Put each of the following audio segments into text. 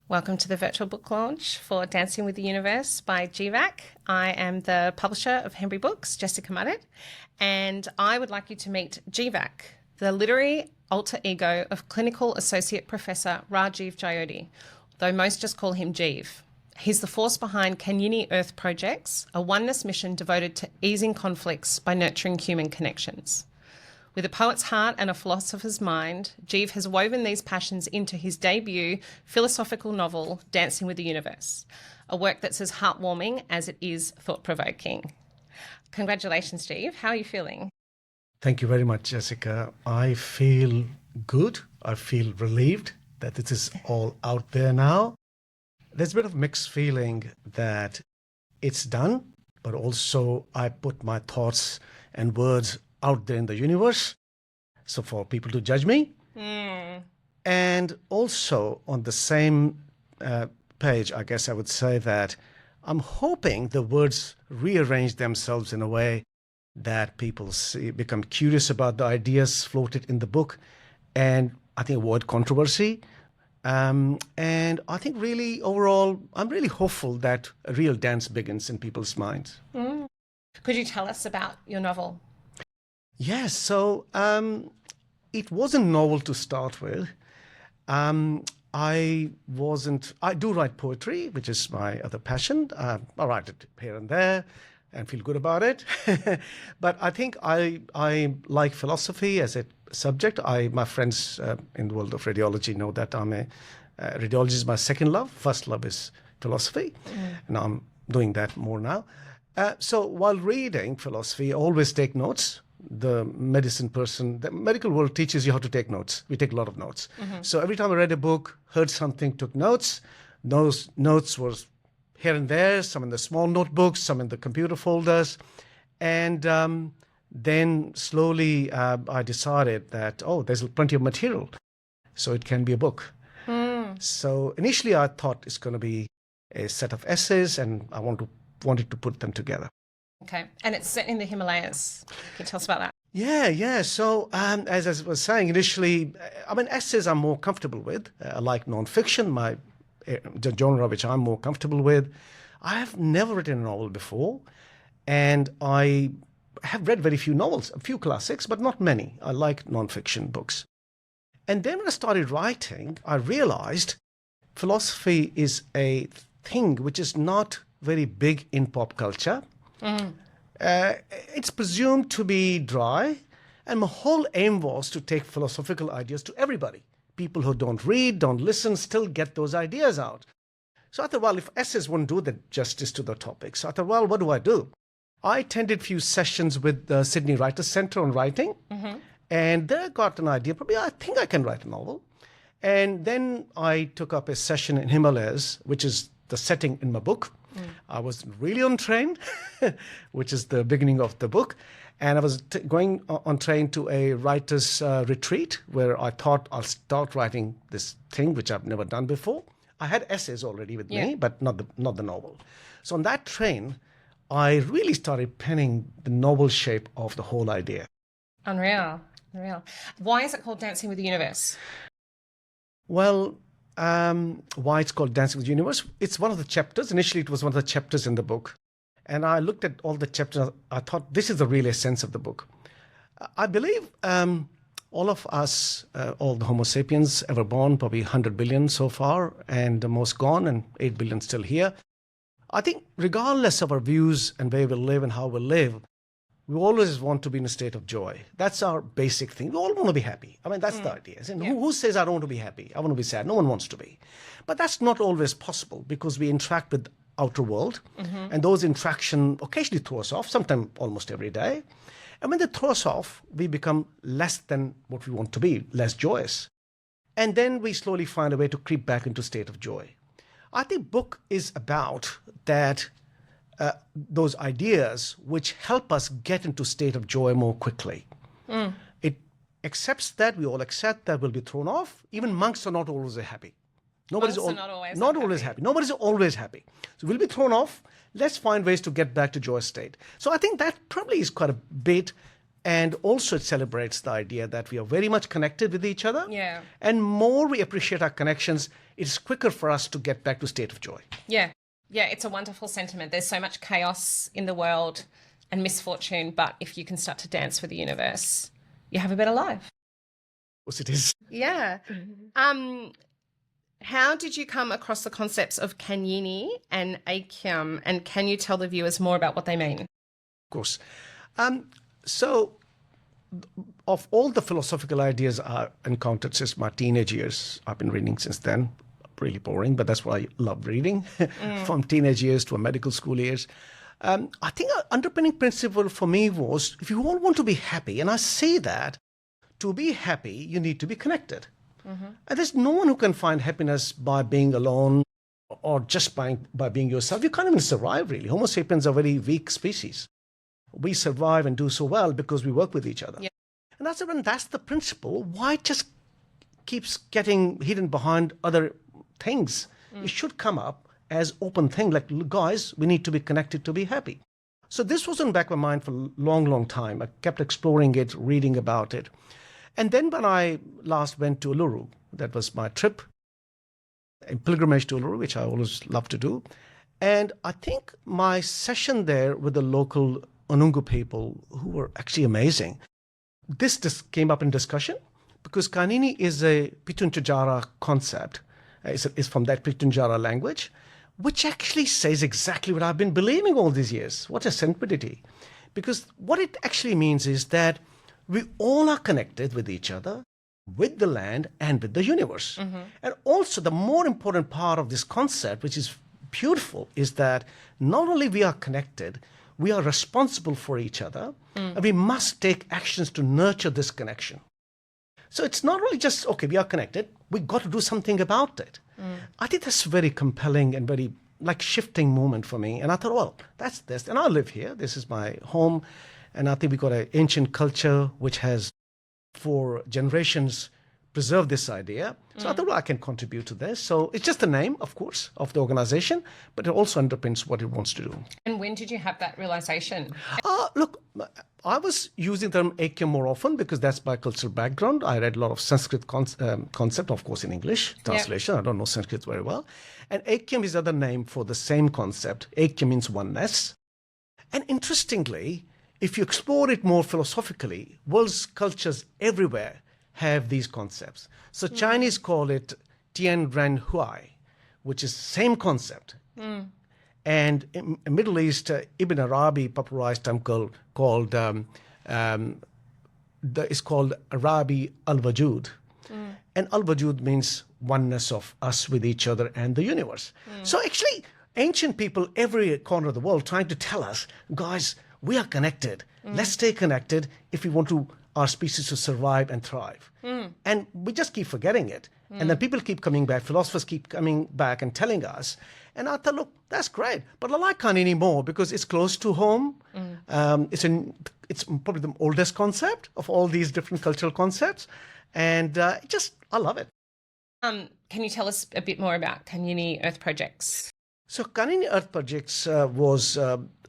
Welcome to the virtual book launch for Dancing with the Universe by Jeevak. I am the publisher of Hembury Books, Jessica Muddett, and I would like you to meet Jeevak, the literary alter ego of Clinical Associate Professor Rajiv Jyoti, though most just call him Jeev. He's the force behind Kanyini Earth Projects, a oneness mission devoted to easing conflicts by nurturing human connections. With a poet's heart and a philosopher's mind, Jeev has woven these passions into his debut philosophical novel, Dancing with the Universe, a work that's as heartwarming as it is thought-provoking. Congratulations, Jeev. How are you feeling? Thank you very much, Jessica. I feel good. I feel relieved that this is all out there now. There's a bit of mixed feeling that it's done, but also I put my thoughts and words out there in the universe, so for people to judge me. And also on the same page, I guess I would say that I'm hoping the words rearrange themselves in a way that people become curious about the ideas floated in the book, and I think avoid controversy. And I think really overall, I'm really hopeful that a real dance begins in people's minds. Could you tell us about your novel? Yes, so it wasn't novel to start with. I do write poetry, which is my other passion. I write it here and there and feel good about it. But I think I like philosophy as a subject. My friends in the world of radiology know that radiology is my second love. First love is philosophy. And I'm doing that more now. So while reading philosophy, I always take notes. The medical world teaches you how to take notes. We take a lot of notes. So every time I read a book, heard something, took notes. Those notes were here and there, some in the small notebooks, some in the computer folders. And then slowly I decided that, there's plenty of material, so it can be a book. So initially I thought it's going to be a set of essays, and I wanted to put them together. Okay, and it's set in the Himalayas. Can you tell us about that? Yeah. So as I was saying initially, essays I'm more comfortable with. I like nonfiction, the genre which I'm more comfortable with. I have never written a novel before, and I have read very few novels, a few classics, but not many. I like nonfiction books. And then when I started writing, I realized philosophy is a thing which is not very big in pop culture. It's presumed to be dry, and my whole aim was to take philosophical ideas to everybody. People who don't read, don't listen, still get those ideas out. So I thought, if essays won't do the justice to the topic, so I thought, what do? I attended a few sessions with the Sydney Writers Centre on writing, and there I got an idea, probably I think I can write a novel. And then I took up a session in Himalayas, which is the setting in my book. I was really on train, which is the beginning of the book. And I was going on train to a writer's retreat where I thought I'll start writing this thing, which I've never done before. I had essays already with me, but not the novel. So on that train, I really started penning the novel shape of the whole idea. Unreal. Why is it called Dancing with the Universe? Well, why it's called Dancing with the Universe? It's one of the chapters. Initially, it was one of the chapters in the book. And I looked at all the chapters. I thought, this is the real essence of the book. I believe all of us, all the Homo sapiens ever born, probably 100 billion so far, and the most gone, and 8 billion still here. I think regardless of our views and where we live and how we live, we always want to be in a state of joy. That's our basic thing. We all want to be happy. That's the idea. Who says I don't want to be happy? I want to be sad. No one wants to be. But that's not always possible because we interact with the outer world. And those interactions occasionally throw us off, sometimes almost every day. And when they throw us off, we become less than what we want to be, less joyous. And then we slowly find a way to creep back into a state of joy. I think book is about that. Those ideas which help us get into state of joy more quickly. It accepts that, we all accept that we'll be thrown off. Even monks are not always happy. Nobody's not always happy. Nobody's always happy. So we'll be thrown off. Let's find ways to get back to joy state. So I think that probably is quite a bit And also it celebrates the idea that we are very much connected with each other. Yeah. And more we appreciate our connections, it's quicker for us to get back to state of joy. Yeah. Yeah, it's a wonderful sentiment. There's so much chaos in the world and misfortune, but if you can start to dance with the universe, you have a better life. Of course it is. Yeah. How did you come across the concepts of Kanyini and Aikyam, and can you tell the viewers more about what they mean? Of course. So, of all the philosophical ideas I encountered since my teenage years, I've been reading since then. Really boring, but that's why I love reading, from teenage years to medical school years. I think an underpinning principle for me was, if you all want to be happy, and I say that, to be happy, you need to be connected. And there's no one who can find happiness by being alone or just by being yourself. You can't even survive, really. Homo sapiens are a very weak species. We survive and do so well because we work with each other. Yeah. And that's the principle. Why it just keeps getting hidden behind other things? It should come up as open thing, like, guys, we need to be connected to be happy. So this was in the back of my mind for a long, long time. I kept exploring it, reading about it. And then when I last went to Uluru, that was my trip, a pilgrimage to Uluru, which I always love to do. And I think my session there with the local Onungu people, who were actually amazing, this just came up in discussion because Kanini is a Pitunjara concept. It's from that Pitunjara language, which actually says exactly what I've been believing all these years. What a serendipity. Because what it actually means is that we all are connected with each other, with the land, and with the universe. And also the more important part of this concept, which is beautiful, is that not only we are connected, we are responsible for each other, and we must take actions to nurture this connection. So it's not really just, okay, we are connected, we got to do something about it. I think that's very compelling and very shifting moment for me. And I thought, well, that's this. And I live here. This is my home. And I think we've got an ancient culture which has, for generations, preserved this idea. So I thought, well, I can contribute to this. So it's just the name, of course, of the organization, but it also underpins what it wants to do. And when did you have that realization? Look, I was using the term Aikyam more often because that's my cultural background. I read a lot of Sanskrit concept, of course, in English translation. I don't know Sanskrit very well. And Aikyam is another name for the same concept. Aikyam means oneness. And interestingly, if you explore it more philosophically, world's cultures everywhere have these concepts. So Chinese call it Tian Ren Huai, which is same concept. And in Middle East, Ibn Arabi popularized term called is called Arabi al-Wajud. And al-Wajud means oneness of us with each other and the universe. So actually, ancient people every corner of the world trying to tell us, guys, we are connected. Let's stay connected if we want our species to survive and thrive. And we just keep forgetting it. And then people keep coming back, philosophers keep coming back and telling us. And I thought, look, that's great. But I like Kanini more because it's close to home. It's probably the oldest concept of all these different cultural concepts. And I love it. Can you tell us a bit more about Kanyini Earth Projects? So Kanini Earth Projects was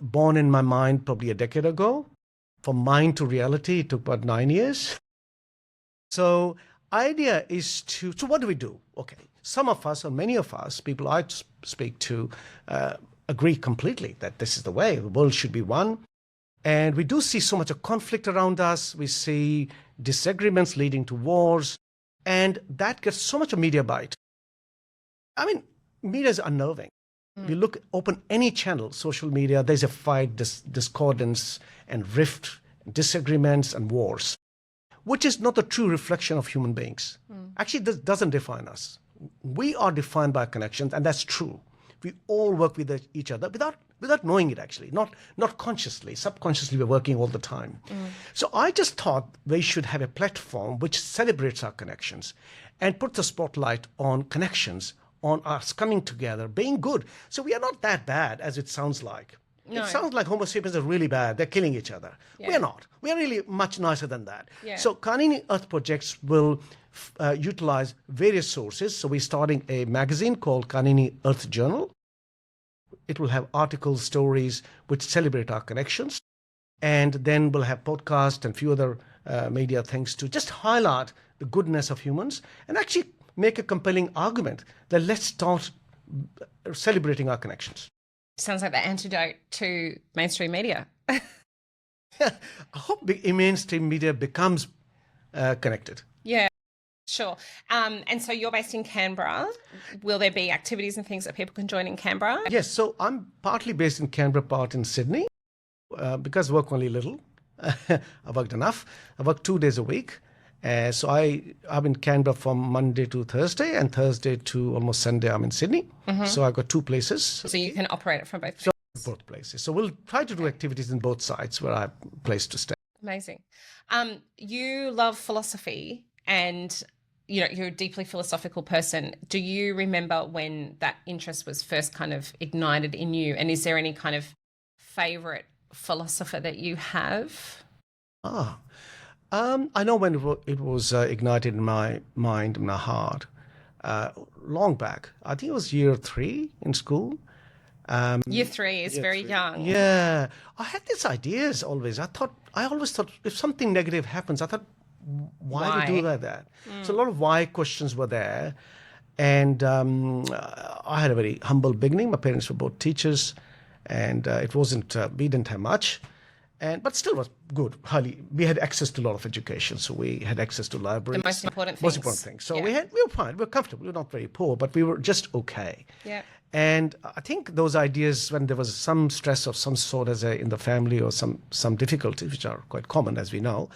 born in my mind probably a decade ago. From mind to reality, it took about 9 years. So idea is so what do we do? Okay, some of us, or many of us, people I speak to, agree completely that this is the way, the world should be one. And we do see so much of conflict around us. We see disagreements leading to wars. And that gets so much of media bite. I mean, media is unnerving. You open any channel, social media, there's a fight, discordance and rift, disagreements and wars, which is not the true reflection of human beings. Actually, this doesn't define us. We are defined by connections, and that's true. We all work with each other without knowing it, actually, not consciously. Subconsciously, we're working all the time. So I just thought we should have a platform which celebrates our connections and puts the spotlight on connections, on us coming together, being good. So we are not that bad as it sounds like. No. It sounds like Homo sapiens are really bad. They're killing each other. Yeah. We're not. We're really much nicer than that. Yeah. So Kanini Earth Projects will utilize various sources. So we're starting a magazine called Kanini Earth Journal. It will have articles, stories which celebrate our connections. And then we'll have podcast and a few other media things to just highlight the goodness of humans and actually make a compelling argument that let's start celebrating our connections. Sounds like the antidote to mainstream media. I hope mainstream media becomes connected. Yeah, sure. And so you're based in Canberra. Will there be activities and things that people can join in Canberra? Yes, so I'm partly based in Canberra, part in Sydney, because I work only little. I worked enough. I work 2 days a week. So I'm in Canberra from Monday to Thursday, and Thursday to almost Sunday I'm in Sydney. So I've got 2 places. So you can operate it from both. Both places. So we'll try to do activities in both sides where I have a place to stay. Amazing. You love philosophy and you're a deeply philosophical person. Do you remember when that interest was first kind of ignited in you? And is there any kind of favorite philosopher that you have? I know when it was ignited in my mind, in my heart, long back. I think it was year 3 in school. Year 3 is very young. Yeah. I had these ideas always. I always thought if something negative happens, I thought, why do that? So a lot of why questions were there. And I had a very humble beginning. My parents were both teachers, and it wasn't, we didn't have much. But still was good. We had access to a lot of education, so we had access to libraries. The most important things. Most important thing. So we were fine. We were comfortable. We were not very poor, but we were just okay. Yeah. And I think those ideas, when there was some stress of some sort in the family or some difficulties, which are quite common, as we know,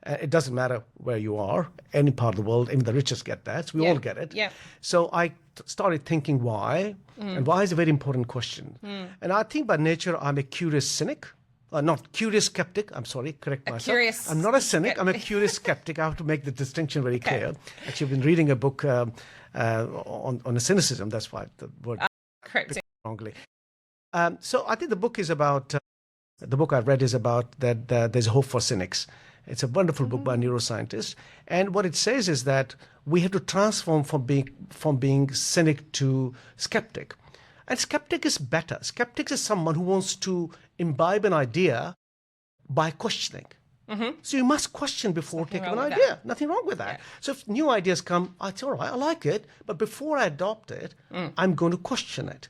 it doesn't matter where you are, any part of the world, even the richest get that. So we all get it. Yeah. So I started thinking why, and why is a very important question. And I think by nature, I'm a curious cynic. Not curious skeptic. I'm sorry, correct myself. I'm not a cynic. I'm a curious skeptic. I have to make the distinction very clear. Actually, I've been reading a book on a cynicism. That's why the word correct wrongly. So I think the book is about. The book I've read is about that there's hope for cynics. It's a wonderful book by a neuroscientist, and what it says is that we have to transform from being cynic to skeptic. And skeptic is better. Skeptic is someone who wants to imbibe an idea by questioning. So you must question before taking an idea. Nothing wrong with that. So if new ideas come, it's all right, I like it, but before I adopt it, I'm going to question it.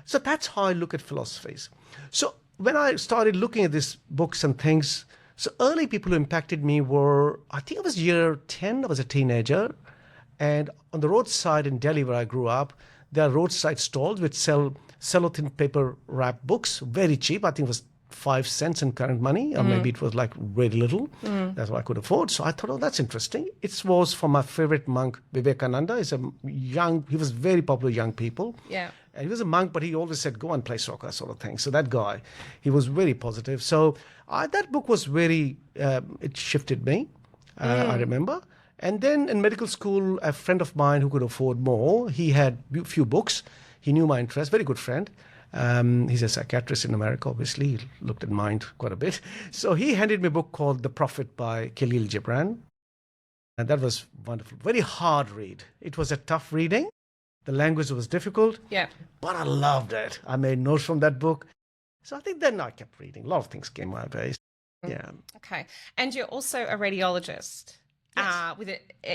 So that's how I look at philosophies. So when I started looking at these books and things, so early people who impacted me were, I think it was year 10, I was a teenager, and on the roadside in Delhi where I grew up, there are roadside stalls which sell cellophane paper wrap books, very cheap. I think it was 5 cents in current money, or maybe it was like very little. That's what I could afford. So I thought, oh, that's interesting. It was from my favorite monk, Vivekananda. He was very popular with young people. Yeah. And he was a monk, but he always said, go and play soccer, sort of thing. So that guy, he was very positive. So that book was very, it shifted me, I remember. And then in medical school, a friend of mine who could afford more, he had a few books. He knew my interest, very good friend. He's a psychiatrist in America, obviously. He looked at mind quite a bit. So he handed me a book called The Prophet by Khalil Gibran. And that was wonderful. Very hard read. It was a tough reading. The language was difficult. Yeah. But I loved it. I made notes from that book. So I think then I kept reading. A lot of things came my way. Yeah. Okay. And you're also a radiologist. Yes. With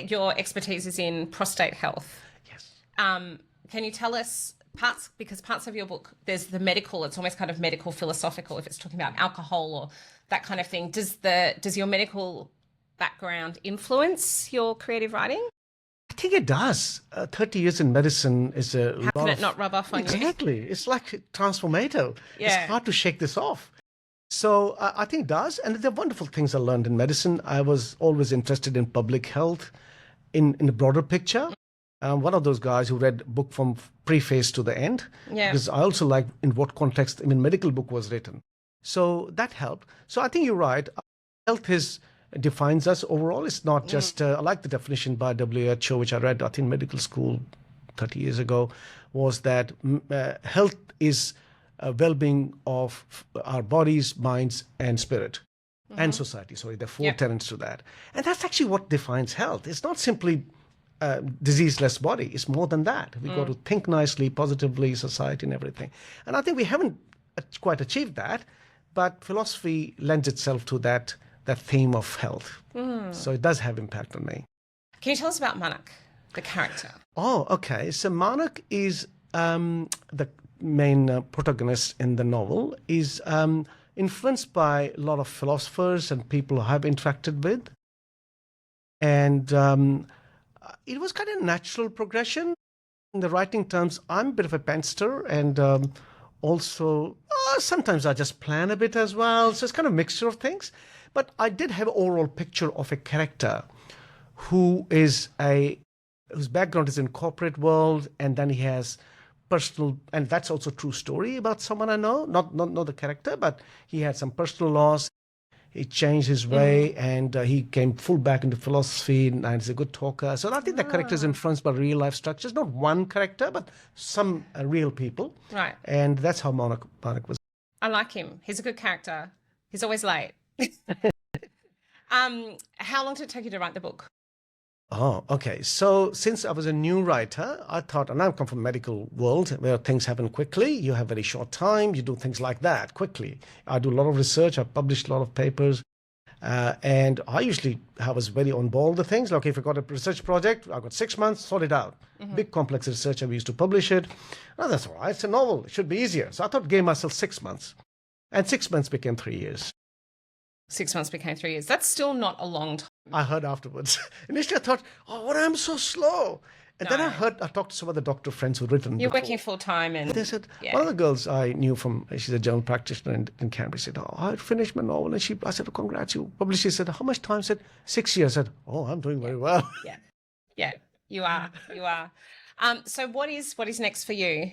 your expertise is in prostate health. Yes. Can you tell us because parts of your book, there's the medical, it's almost kind of medical philosophical, if it's talking about alcohol or that kind of thing. Does your medical background influence your creative writing? I think it does. 30 years in medicine is a lot. How can it not rub off on you? Exactly. It's like transformative. Yeah. It's hard to shake this off. So I think it does. And there are wonderful things I learned in medicine. I was always interested in public health in the broader picture. One of those guys who read book from preface to the end. Yeah. Because I also like in what context, medical book was written. So that helped. So I think you're right. Health defines us overall. It's not just, I like the definition by WHO, which I read, I think, medical school 30 years ago, was that health is well-being of our bodies, minds, and spirit, and society. Sorry, there are 4 tenets to that. And that's actually what defines health. It's not simply diseaseless body. It's more than that. We got to think nicely, positively, society and everything. And I think we haven't quite achieved that, but philosophy lends itself to that theme of health. So it does have impact on me. Can you tell us about Manak, the character? Oh, okay. So Manak is the main protagonist in the novel, is influenced by a lot of philosophers and people I have interacted with. And it was kind of natural progression. In the writing terms, I'm a bit of a penster, and also sometimes I just plan a bit as well. So it's kind of a mixture of things. But I did have an overall picture of a character whose background is in corporate world, and then he has personal, and that's also a true story about someone I know, not the character, but he had some personal loss. He changed his way, and he came full back into philosophy, and he's a good talker. So I think the character is influenced by real life structures, not one character, but some real people. Right. And that's how Manak was. I like him. He's a good character. He's always late. How long did it take you to write the book? Oh, okay. So since I was a new writer, I thought, and I come from the medical world where things happen quickly. You have very short time. You do things like that quickly. I do a lot of research. I published a lot of papers. And I was very on ball with the things. Like if I got a research project, I got 6 months, sort it out. Big complex research, I used to publish it. Oh, that's all right. It's a novel. It should be easier. So I thought, gave myself 6 months. And 6 months became 3 years. 6 months became 3 years. That's still not a long time. I heard afterwards. Initially, I thought, oh, what, I'm so slow. And then I talked to some of the doctor friends who'd written You're before. working full time, and They said, one of the girls I knew she's a general practitioner in Canberra, said, oh, I finished my novel. And I said, oh, congrats, you published. She said, how much time? I said, 6 years. I said, oh, I'm doing very well. Yeah, you are. So what is next for you?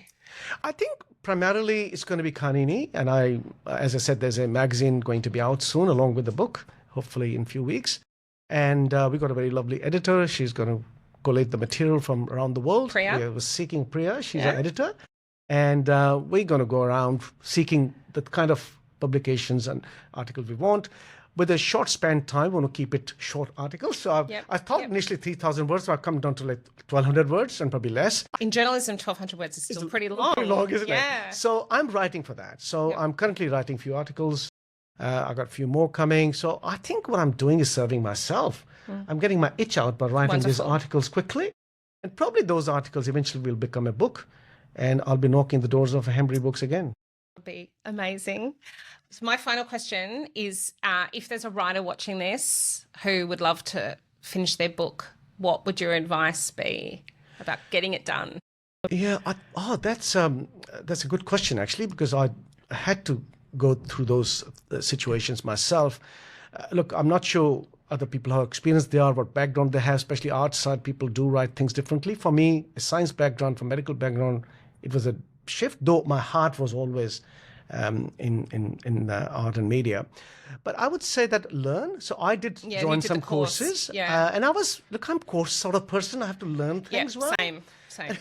I think primarily it's going to be Kanini. And as I said, there's a magazine going to be out soon along with the book, hopefully in a few weeks. And we got a very lovely editor. She's going to collate the material from around the world. Priya? We were seeking Priya. She's an editor. And we're going to go around seeking the kind of publications and articles we want. With a short span time, we want to keep it short articles. So I thought initially 3,000 words, so I've come down to like 1,200 words and probably less. In journalism, 1,200 words is still pretty long. Pretty long, isn't it? Yeah. So I'm writing for that. So I'm currently writing a few articles. I got a few more coming. So I think what I'm doing is serving myself. I'm getting my itch out by writing these articles quickly. And probably those articles eventually will become a book. And I'll be knocking the doors of Hembury Books again. Would be amazing. So my final question is, if there's a writer watching this who would love to finish their book, what would your advice be about getting it done? Yeah, that's a good question, actually, because I had to go through those situations myself. Look, I'm not sure other people how experienced they are, what background they have, especially arts side. People do write things differently. For me, a science background, from medical background, it was a shift, though my heart was always in art and media. But I would say that learn. So I did join some courses. And I'm a course sort of person. I have to learn things well. Same.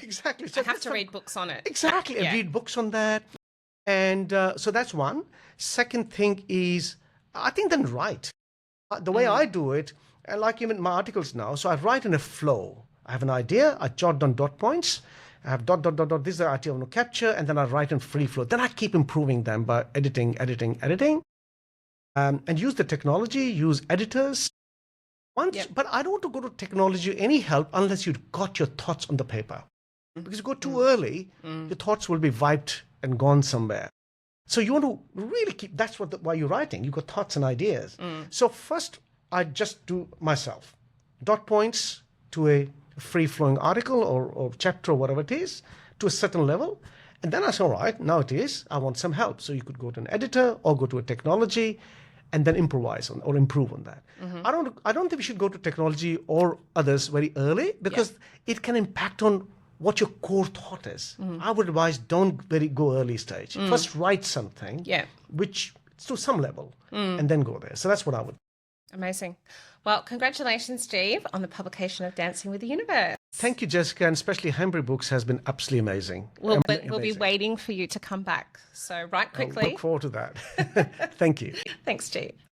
Exactly. So I have to read books on it. Exactly. And read books on that. And so that's one. Second thing is, I think then write. The way I do it, and like even my articles now, so I write in a flow. I have an idea, I jot down dot points, I have dot, this is the idea I want to capture, and then I write in free flow. Then I keep improving them by editing, and use the technology, use editors. But I don't want to go to technology, any help, unless you've got your thoughts on the paper. Because you go too early, your thoughts will be wiped and gone somewhere. So you want to really keep, that's why you're writing. You've got thoughts and ideas. So first, I just do myself. Dot points to a free-flowing article or chapter or whatever it is, to a certain level. And then I say, all right, now it is, I want some help. So you could go to an editor or go to a technology and then improvise on or improve on that. I don't think we should go to technology or others very early, because it can impact on what your core thought is. I would advise don't go early stage. First write something, which to some level, and then go there. So that's what I would. Amazing. Well, congratulations, Jeev, on the publication of Dancing with the Universe. Thank you, Jessica, and especially Hembury Books has been absolutely amazing. We'll be waiting for you to come back. So write quickly. I look forward to that. Thank you. Thanks, Jeev.